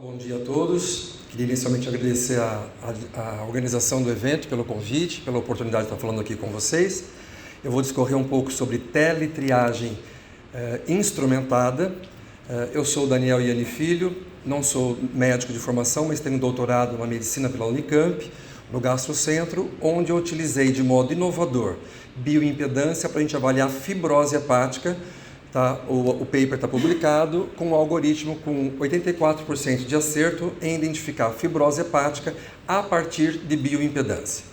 Bom dia a todos. Queria inicialmente agradecer a organização do evento pelo convite, pela oportunidade de estar falando aqui com vocês. Eu vou discorrer um pouco sobre teletriagem instrumentada. Eu sou Daniel Iani Filho, não sou médico de formação, mas tenho doutorado na medicina pela Unicamp, no Gastrocentro, onde eu utilizei de modo inovador bioimpedância para a gente avaliar a fibrose hepática. Tá? O paper está publicado com um algoritmo com 84% de acerto em identificar fibrose hepática a partir de bioimpedância.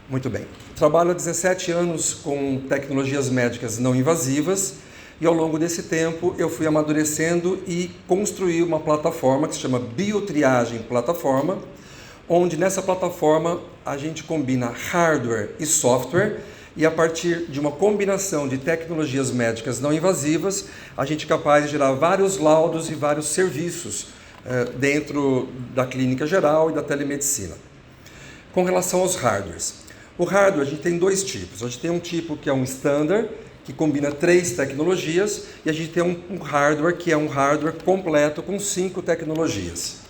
Muito bem. Trabalho há 17 anos com tecnologias médicas não invasivas e ao longo desse tempo eu fui amadurecendo e construí uma plataforma que se chama Biotriagem Plataforma, onde nessa plataforma a gente combina hardware e software. E a partir de uma combinação de tecnologias médicas não invasivas, a gente é capaz de gerar vários laudos e vários serviços dentro da clínica geral e da telemedicina. Com relação aos hardwares. O hardware a gente tem dois tipos. A gente tem um tipo que é um standard, que combina 3 tecnologias, e a gente tem um hardware que é um hardware completo com 5 tecnologias.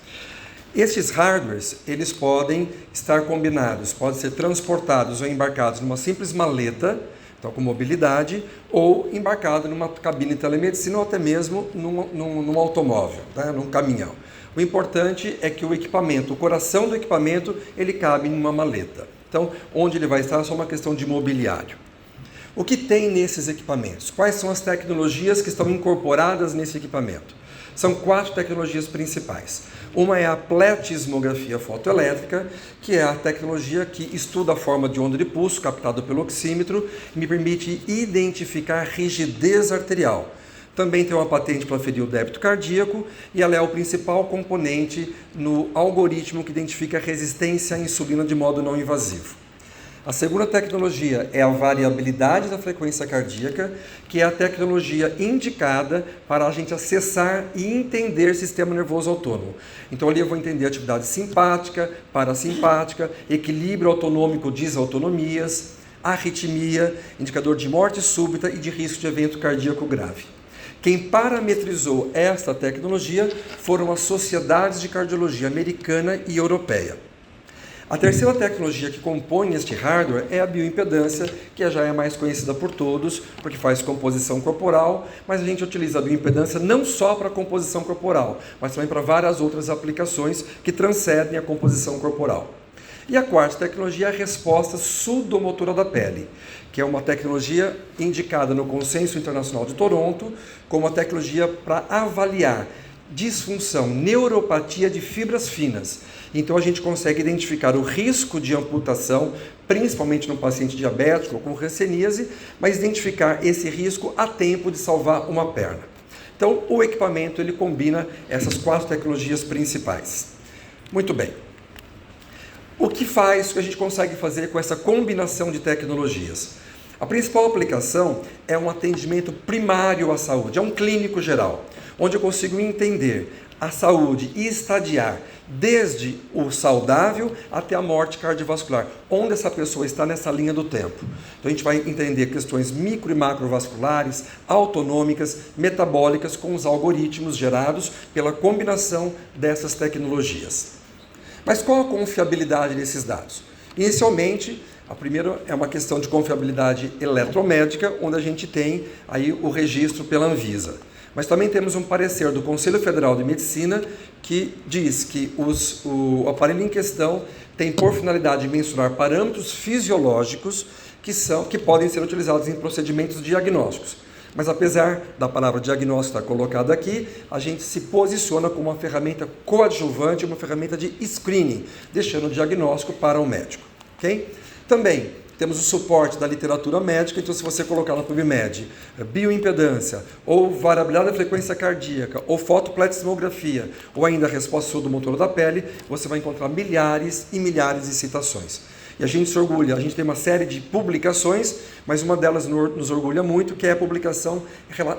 Estes hardwares, eles podem estar combinados, podem ser transportados ou embarcados numa simples maleta, então com mobilidade, ou embarcado numa cabine de telemedicina ou até mesmo num automóvel, né, num caminhão. O importante é que o equipamento, o coração do equipamento, ele cabe numa maleta. Então, onde ele vai estar é só uma questão de mobiliário. O que tem nesses equipamentos? Quais são as tecnologias que estão incorporadas nesse equipamento? São 4 tecnologias principais. Uma é a pletismografia fotoelétrica, que é a tecnologia que estuda a forma de onda de pulso captada pelo oxímetro e me permite identificar rigidez arterial. Também tem uma patente para aferir o débito cardíaco e ela é o principal componente no algoritmo que identifica a resistência à insulina de modo não invasivo. A segunda tecnologia é a variabilidade da frequência cardíaca, que é a tecnologia indicada para a gente acessar e entender sistema nervoso autônomo. Então ali eu vou entender atividade simpática, parasimpática, equilíbrio autonômico, desautonomias, arritmia, indicador de morte súbita e de risco de evento cardíaco grave. Quem parametrizou esta tecnologia foram as sociedades de cardiologia americana e europeia. A terceira tecnologia que compõe este hardware é a bioimpedância, que já é mais conhecida por todos, porque faz composição corporal, mas a gente utiliza a bioimpedância não só para composição corporal, mas também para várias outras aplicações que transcendem a composição corporal. E a quarta tecnologia é a resposta sudomotora da pele, que é uma tecnologia indicada no Consenso Internacional de Toronto como uma tecnologia para avaliar disfunção, neuropatia de fibras finas. Então a gente consegue identificar o risco de amputação, principalmente no paciente diabético ou com hanseníase, mas identificar esse risco a tempo de salvar uma perna. Então o equipamento ele combina essas 4 tecnologias principais. Muito bem. O que a gente consegue fazer com essa combinação de tecnologias? A principal aplicação é um atendimento primário à saúde, é um clínico geral, onde eu consigo entender a saúde e estadiar desde o saudável até a morte cardiovascular, onde essa pessoa está nessa linha do tempo. Então a gente vai entender questões micro e macrovasculares, autonômicas, metabólicas, com os algoritmos gerados pela combinação dessas tecnologias. Mas qual a confiabilidade desses dados? Inicialmente, a primeira é uma questão de confiabilidade eletromédica, onde a gente tem aí o registro pela Anvisa. Mas também temos um parecer do Conselho Federal de Medicina que diz que o aparelho em questão tem por finalidade mensurar parâmetros fisiológicos que podem ser utilizados em procedimentos diagnósticos. Mas apesar da palavra diagnóstico estar colocada aqui, a gente se posiciona como uma ferramenta coadjuvante, uma ferramenta de screening, deixando o diagnóstico para o médico. Okay? Também temos o suporte da literatura médica, então se você colocar na PubMed bioimpedância, ou variabilidade da frequência cardíaca, ou fotopletismografia, ou ainda a resposta sudomotora da pele, você vai encontrar milhares e milhares de citações. E a gente se orgulha, a gente tem uma série de publicações, mas uma delas nos orgulha muito, que é a publicação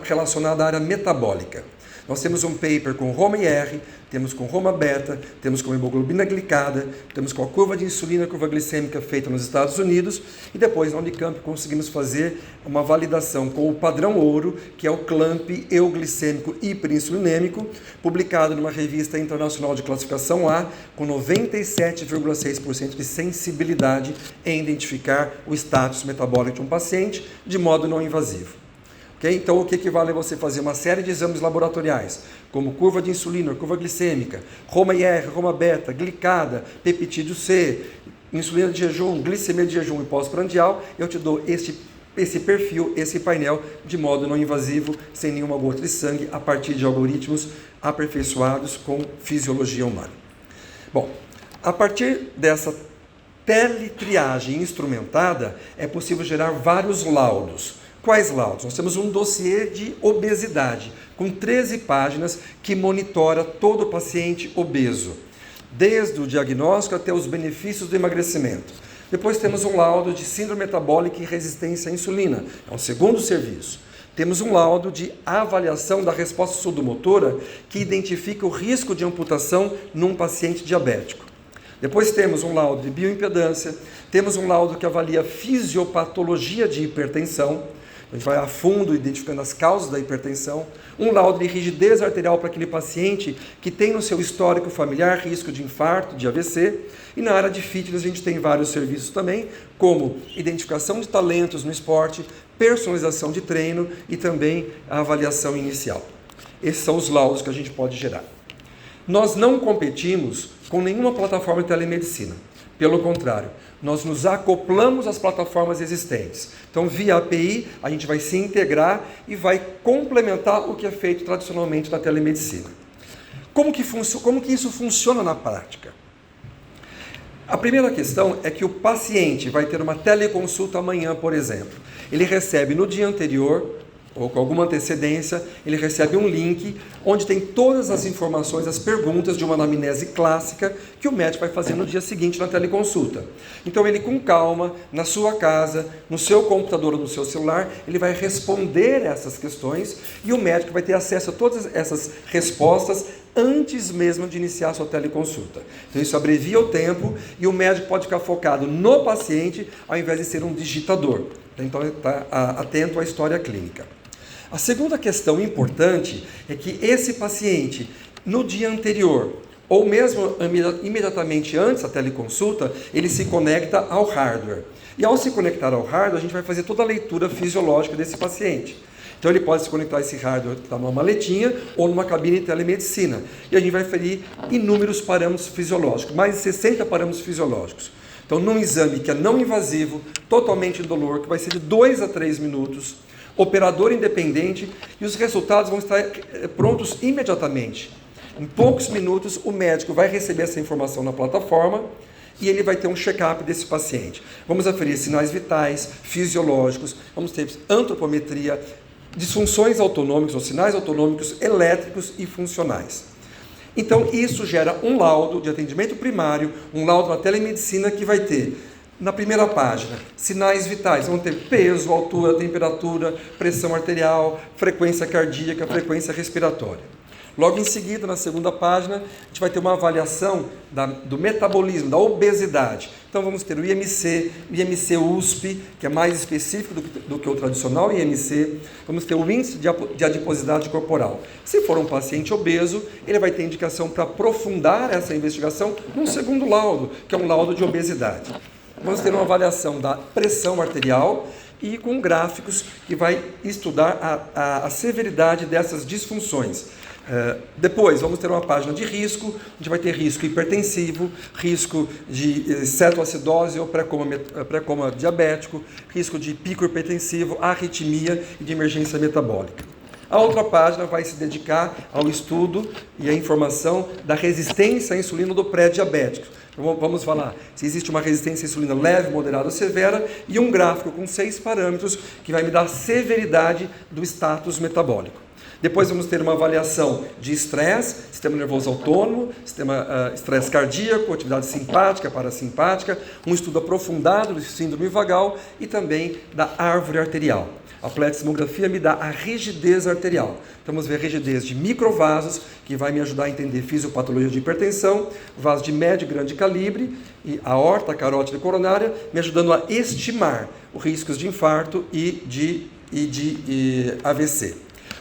relacionada à área metabólica. Nós temos um paper com Roma-IR, temos com Roma-Beta, temos com hemoglobina glicada, temos com a curva de insulina, curva glicêmica feita nos Estados Unidos, e depois na Unicamp conseguimos fazer uma validação com o padrão ouro, que é o CLAMP euglicêmico hiperinsulinêmico, publicado numa revista internacional de classificação A, com 97,6% de sensibilidade em identificar o status metabólico de um paciente de modo não invasivo. Então, o que equivale a você fazer uma série de exames laboratoriais, como curva de insulina, curva glicêmica, Roma-IR, Roma-Beta, glicada, peptídeo C, insulina de jejum, glicemia de jejum e pós-prandial, eu te dou esse perfil, esse painel, de modo não invasivo, sem nenhuma gota de sangue, a partir de algoritmos aperfeiçoados com fisiologia humana. Bom, a partir dessa teletriagem instrumentada, é possível gerar vários laudos. Quais laudos? Nós temos um dossiê de obesidade, com 13 páginas, que monitora todo paciente obeso, desde o diagnóstico até os benefícios do emagrecimento. Depois temos um laudo de síndrome metabólica e resistência à insulina, é um segundo serviço. Temos um laudo de avaliação da resposta sudomotora, que identifica o risco de amputação num paciente diabético. Depois temos um laudo de bioimpedância, temos um laudo que avalia fisiopatologia de hipertensão, a gente vai a fundo identificando as causas da hipertensão, um laudo de rigidez arterial para aquele paciente que tem no seu histórico familiar risco de infarto, de AVC, e na área de fitness a gente tem vários serviços também, como identificação de talentos no esporte, personalização de treino e também a avaliação inicial. Esses são os laudos que a gente pode gerar. Nós não competimos com nenhuma plataforma de telemedicina. Pelo contrário, nós nos acoplamos às plataformas existentes. Então, via API, a gente vai se integrar e vai complementar o que é feito tradicionalmente na telemedicina. Como que isso funciona na prática? A primeira questão é que o paciente vai ter uma teleconsulta amanhã, por exemplo. Ele recebe no dia anterior, ou com alguma antecedência, ele recebe um link onde tem todas as informações, as perguntas de uma anamnese clássica que o médico vai fazer no dia seguinte na teleconsulta. Então ele, com calma, na sua casa, no seu computador ou no seu celular, ele vai responder essas questões e o médico vai ter acesso a todas essas respostas antes mesmo de iniciar a sua teleconsulta. Então isso abrevia o tempo e o médico pode ficar focado no paciente ao invés de ser um digitador. Então está atento à história clínica. A segunda questão importante é que esse paciente, no dia anterior, ou mesmo imediatamente antes da teleconsulta, ele se conecta ao hardware. E ao se conectar ao hardware, a gente vai fazer toda a leitura fisiológica desse paciente. Então ele pode se conectar a esse hardware numa maletinha ou numa cabine de telemedicina. E a gente vai ferir inúmeros parâmetros fisiológicos, mais de 60 parâmetros fisiológicos. Então, num exame que é não invasivo, totalmente indolor, que vai ser de 2 a 3 minutos, operador independente, e os resultados vão estar prontos imediatamente. Em poucos minutos, o médico vai receber essa informação na plataforma e ele vai ter um check-up desse paciente. Vamos aferir sinais vitais, fisiológicos, vamos ter antropometria, disfunções autonômicas ou sinais autonômicos elétricos e funcionais. Então, isso gera um laudo de atendimento primário, um laudo na telemedicina que vai ter, na primeira página, sinais vitais. Vão ter peso, altura, temperatura, pressão arterial, frequência cardíaca, frequência respiratória. Logo em seguida, na segunda página, a gente vai ter uma avaliação do metabolismo, da obesidade. Então vamos ter o IMC USP, que é mais específico do que o tradicional IMC. Vamos ter o índice de adiposidade corporal. Se for um paciente obeso, ele vai ter indicação para aprofundar essa investigação num segundo laudo, que é um laudo de obesidade. Vamos ter uma avaliação da pressão arterial e com gráficos que vai estudar a severidade dessas disfunções. Depois, vamos ter uma página de risco, onde vai ter risco hipertensivo, risco de cetoacidose ou pré-coma diabético, risco de pico hipertensivo, arritmia e de emergência metabólica. A outra página vai se dedicar ao estudo e à informação da resistência à insulina do pré-diabético. Então, vamos falar se existe uma resistência à insulina leve, moderada ou severa e um gráfico com 6 parâmetros que vai me dar a severidade do status metabólico. Depois vamos ter uma avaliação de estresse, sistema nervoso autônomo, sistema estresse cardíaco, atividade simpática, parasimpática, um estudo aprofundado de síndrome vagal e também da árvore arterial. A pletismografia me dá a rigidez arterial. Então vamos ver a rigidez de microvasos, que vai me ajudar a entender fisiopatologia de hipertensão, vasos de médio e grande calibre, e a aorta, carótida e coronária, me ajudando a estimar os riscos de infarto e de AVC.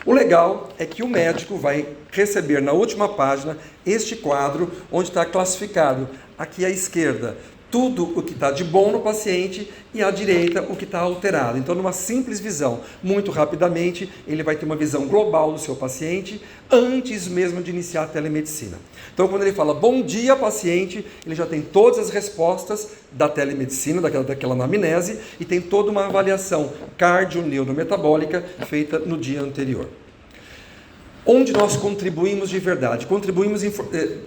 O legal é que o médico vai receber na última página este quadro, onde está classificado aqui à esquerda tudo o que está de bom no paciente e à direita o que está alterado. Então, numa simples visão, muito rapidamente, ele vai ter uma visão global do seu paciente antes mesmo de iniciar a telemedicina. Então, quando ele fala bom dia paciente, ele já tem todas as respostas da telemedicina, daquela anamnese, e tem toda uma avaliação cardio-neurometabólica feita no dia anterior. Onde nós contribuímos de verdade? Contribuímos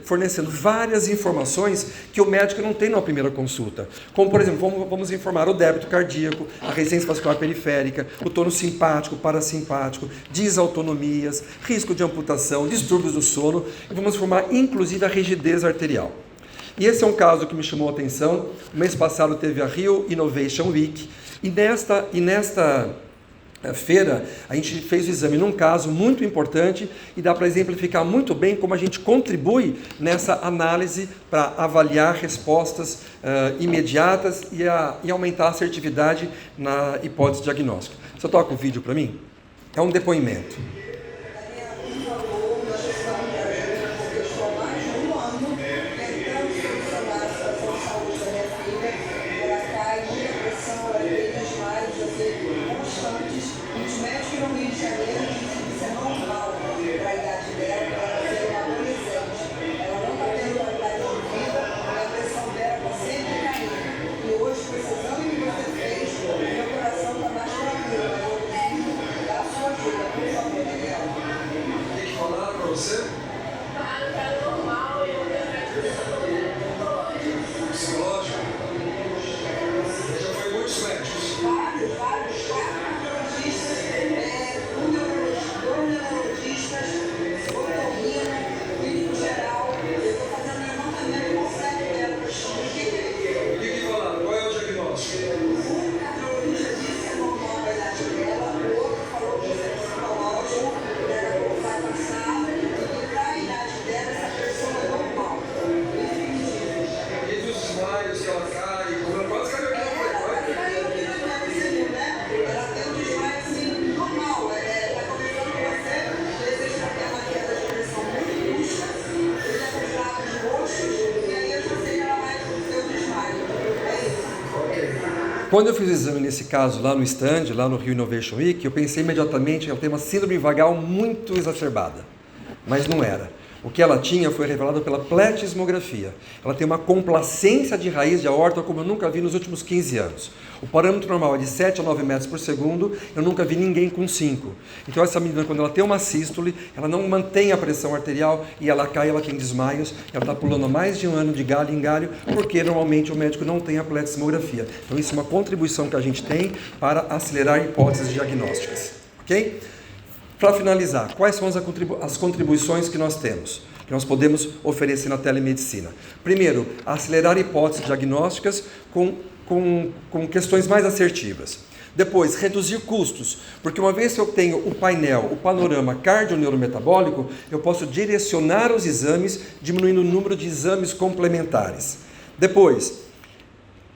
fornecendo várias informações que o médico não tem na primeira consulta. Como, por exemplo, vamos informar o débito cardíaco, a resistência vascular periférica, o tônus simpático, parasimpático, desautonomias, risco de amputação, distúrbios do sono, e vamos informar inclusive a rigidez arterial. E esse é um caso que me chamou a atenção. O mês passado teve a Rio Innovation Week, e nesta feira, a gente fez o exame num caso muito importante e dá para exemplificar muito bem como a gente contribui nessa análise para avaliar respostas imediatas e aumentar a assertividade na hipótese diagnóstica. Você toca o vídeo para mim? É um depoimento. Quando eu fiz o exame nesse caso lá no stand, lá no Rio Innovation Week, eu pensei imediatamente que ela tem uma síndrome vagal muito exacerbada, mas não era. O que ela tinha foi revelado pela pletismografia. Ela tem uma complacência de raiz de aorta como eu nunca vi nos últimos 15 anos. O parâmetro normal é de 7 a 9 metros por segundo, eu nunca vi ninguém com 5. Então essa menina, quando ela tem uma sístole, ela não mantém a pressão arterial e ela cai, ela tem desmaios, ela está pulando há mais de um ano de galho em galho, porque normalmente o médico não tem a pletismografia. Então isso é uma contribuição que a gente tem para acelerar hipóteses diagnósticas. Ok? Para finalizar, quais são as contribuições que nós temos, que nós podemos oferecer na telemedicina? Primeiro, acelerar hipóteses diagnósticas com questões mais assertivas. Depois, reduzir custos, porque uma vez que eu tenho o painel, o panorama cardio-neurometabólico, eu posso direcionar os exames, diminuindo o número de exames complementares. Depois,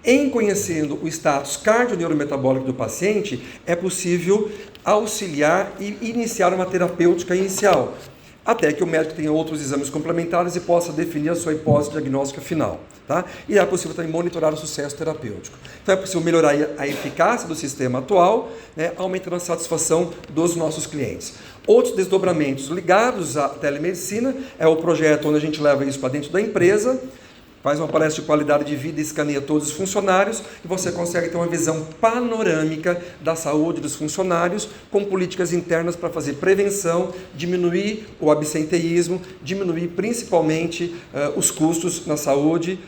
em conhecendo o status cardio-neurometabólico do paciente, é possível auxiliar e iniciar uma terapêutica inicial, até que o médico tenha outros exames complementares e possa definir a sua hipótese diagnóstica final. Tá? E é possível também monitorar o sucesso terapêutico. Então é possível melhorar a eficácia do sistema atual, né, aumentando a satisfação dos nossos clientes. Outros desdobramentos ligados à telemedicina é o projeto onde a gente leva isso para dentro da empresa, faz uma palestra de qualidade de vida, escaneia todos os funcionários e você consegue ter uma visão panorâmica da saúde dos funcionários com políticas internas para fazer prevenção, diminuir o absenteísmo, diminuir principalmente os custos na saúde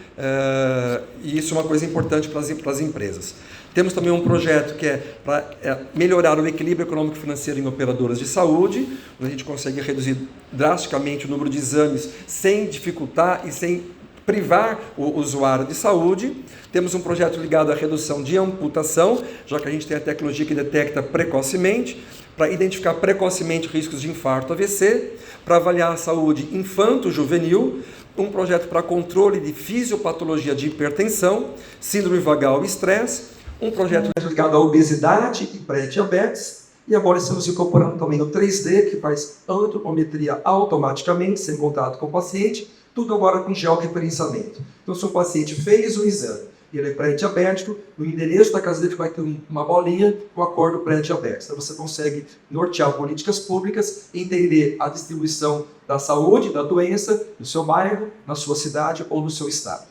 e isso é uma coisa importante para as empresas. Temos também um projeto que é para melhorar o equilíbrio econômico e financeiro em operadoras de saúde, onde a gente consegue reduzir drasticamente o número de exames sem dificultar e sem privar o usuário de saúde. Temos um projeto ligado à redução de amputação, já que a gente tem a tecnologia que detecta precocemente, para identificar precocemente riscos de infarto AVC, para avaliar a saúde infanto-juvenil, um projeto para controle de fisiopatologia de hipertensão, síndrome vagal e estresse, um projeto ligado à obesidade e pré-diabetes, e agora estamos incorporando também o 3D, que faz antropometria automaticamente, sem contato com o paciente, tudo agora com georreferenciamento. Então, se o paciente fez o exame e ele é pré-diabético, no endereço da casa dele vai ter uma bolinha com a cor do pré-diabetes. Então, você consegue nortear políticas públicas, entender a distribuição da saúde, da doença, no seu bairro, na sua cidade ou no seu estado.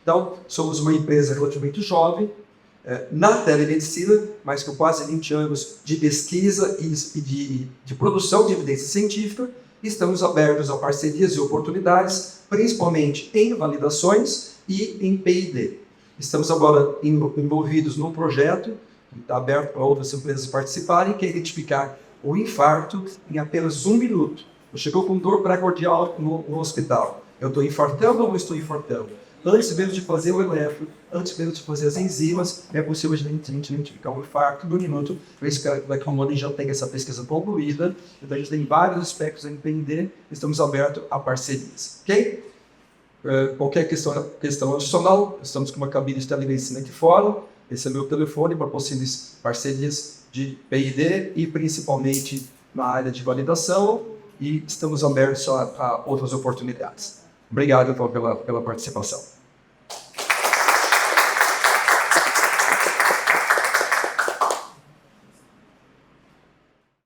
Então, somos uma empresa relativamente jovem, na telemedicina, mas com quase 20 anos de pesquisa e de produção de evidência científica, estamos abertos a parcerias e oportunidades, principalmente em validações e em P&D. Estamos agora envolvidos num projeto, que está aberto para outras empresas participarem, que é identificar o infarto em apenas 1 minuto. Eu chegou com dor pré-cordial no hospital. Eu estou infartando ou não estou infartando? Antes mesmo de fazer o eletro, antes mesmo de fazer as enzimas, é possível a gente identificar um infarto no minuto. Por isso que a Money já tem essa pesquisa concluída. Então a gente tem vários aspectos a empreender, estamos abertos a parcerias. Ok? Qualquer questão adicional, estamos com uma cabine de telemedicina aqui fora. Esse é meu telefone para possíveis parcerias de P&D e principalmente na área de validação. E estamos abertos a outras oportunidades. Obrigado pela participação.